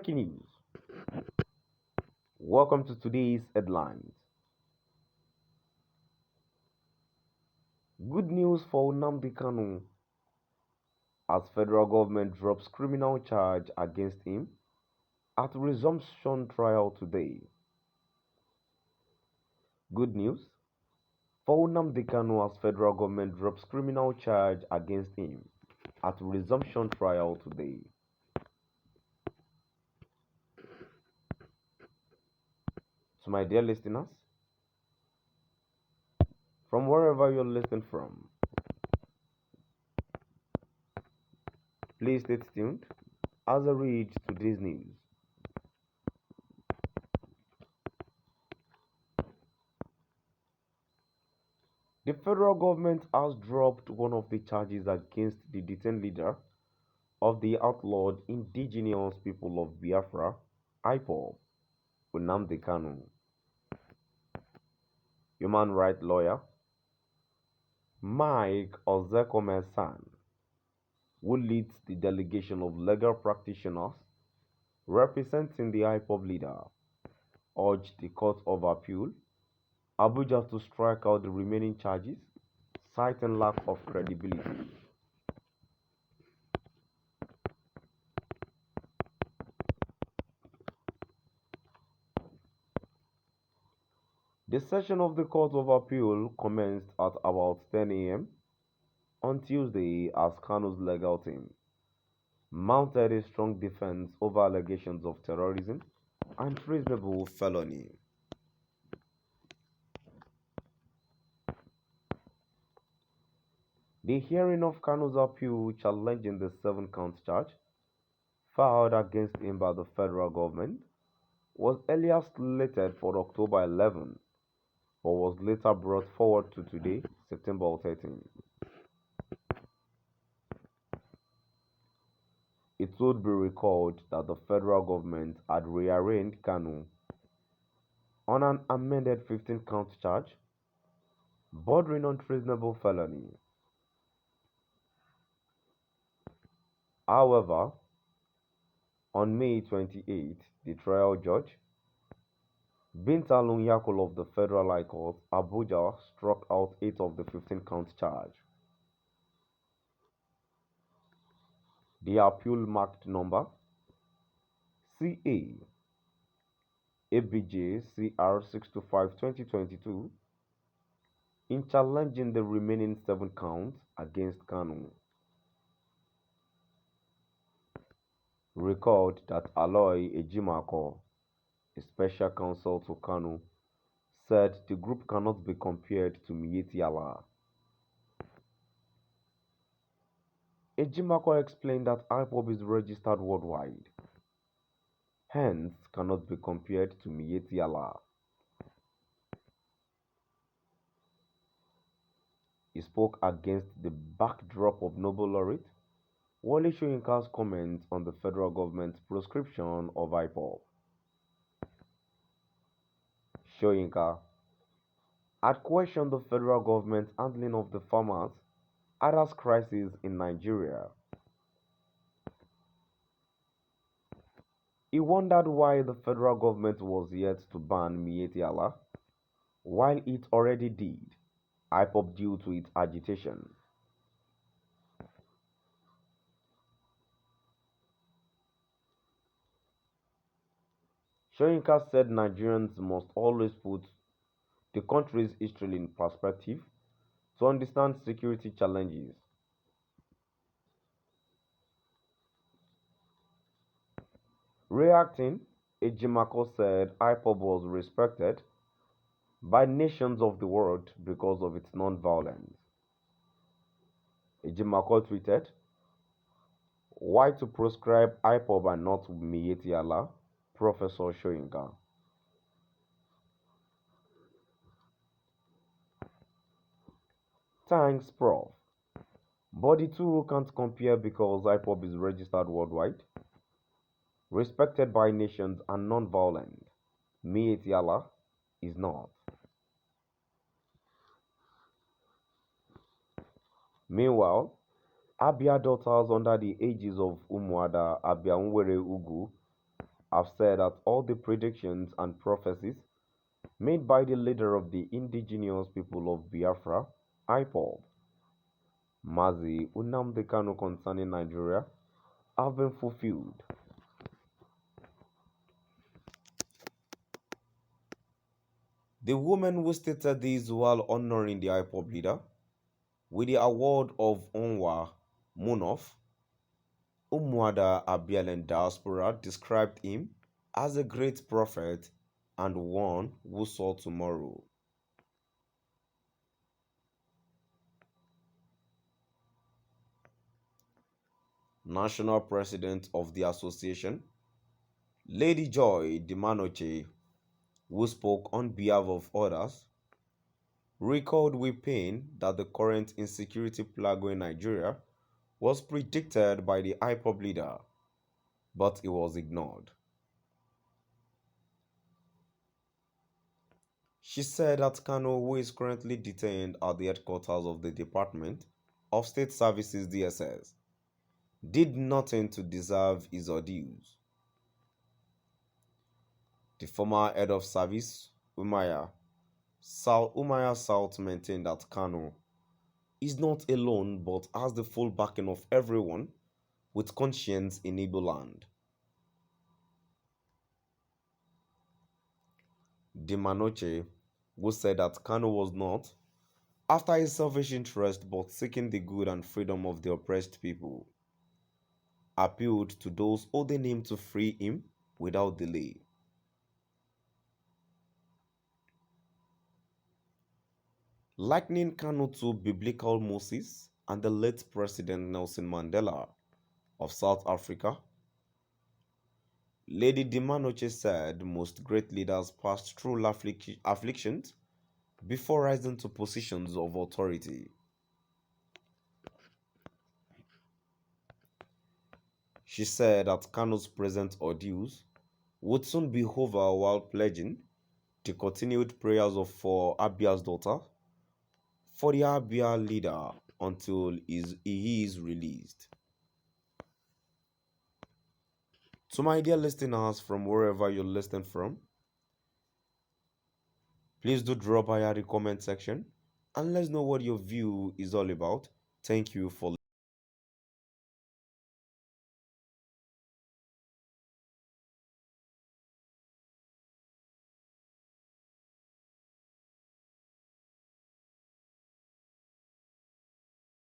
Breaking news. Welcome to today's headlines. Good news for Nnamdi Kanu as federal government drops criminal charge against him at resumption trial today. Good news for Nnamdi Kanu as federal government drops criminal charge against him at resumption trial today. To my dear listeners, from wherever you're listening from, please stay tuned as I read today's news. The federal government has dropped one of the charges against the detained leader of the outlawed indigenous people of Biafra, IPOB, Nnamdi Kanu. Human rights lawyer Mike Ozekhome-San, who leads the delegation of legal practitioners representing the IPOB leader, urged the Court of Appeal, Abuja, to strike out the remaining charges, citing lack of credibility. The session of the Court of Appeal commenced at about 10 a.m. on Tuesday as Kanu's legal team mounted a strong defense over allegations of terrorism and treasonable felony. The hearing of Kanu's appeal challenging the 7-count charge filed against him by the federal government was earlier slated for October 11, but was later brought forward to today, September 13. It would be recalled that the federal government had rearranged Kanu on an amended 15-count charge bordering on treasonable felony. However, on May 28, the trial judge, Binta Lunyakul of the Federal High Court, Abuja, struck out 8 of the 15-count charge. The appeal marked number CA ABJ CR 625-2022 in challenging the remaining 7 counts against Kanu. Recalled that Aloy Ejimako, a special counsel to Kanu, said the group cannot be compared to Miyetti Allah. Ejimako explained that IPOB is registered worldwide, hence cannot be compared to Miyetti Allah. He spoke against the backdrop of Nobel laureate Wole Soyinka's comments on the federal government's proscription of IPOB. Soyinka had questioned the federal government's handling of the farmers' Adas crisis in Nigeria. He wondered why the federal government was yet to ban Miyetti Allah, while it already did, IPOB due to its agitation. Soyinka said Nigerians must always put the country's history in perspective to understand security challenges. Reacting, Ejimako said IPOB was respected by nations of the world because of its non-violence. Ejimako tweeted, "Why to proscribe IPOB and not Miyetti Allah, Professor Soyinka?" Thanks, Prof. But the two can't compare because IPOB is registered worldwide, respected by nations and non-violent. Miyetti Allah is not. Meanwhile, Abia daughters under the ages of Umuada Abia Nwere Ugu have said that all the predictions and prophecies made by the leader of the indigenous people of Biafra, IPOB, Mazi Nnamdi Kanu concerning Nigeria, have been fulfilled. The woman who stated this while honoring the IPOB leader with the award of Onwa Munof, Umuada Abielen diaspora described him as a great prophet and one who saw tomorrow. National president of the association, Lady Joy Dimanoche, who spoke on behalf of others, recalled with pain that the current insecurity plague in Nigeria was predicted by the IPOB leader, but it was ignored. She said that Kanu, who is currently detained at the headquarters of the Department of State Services DSS, did nothing to deserve his ordeals. The former head of service, Umaya South, maintained that Kanu is not alone but has the full backing of everyone with conscience in Igbo land. Dimanoche, who said that Kanu was not after his selfish interest but seeking the good and freedom of the oppressed people, appealed to those holding him to free him without delay. Likening Kanu to biblical Moses and the late President Nelson Mandela of South Africa, Lady Dimanoche said most great leaders passed through afflictions before rising to positions of authority. She said that Kanu's present ordeals would soon be over while pledging the continued prayers for Abia's daughter for the Abia leader until he is released. To my dear listeners from wherever you're listening from, please do drop by the comment section and let's know what your view is all about. Thank you for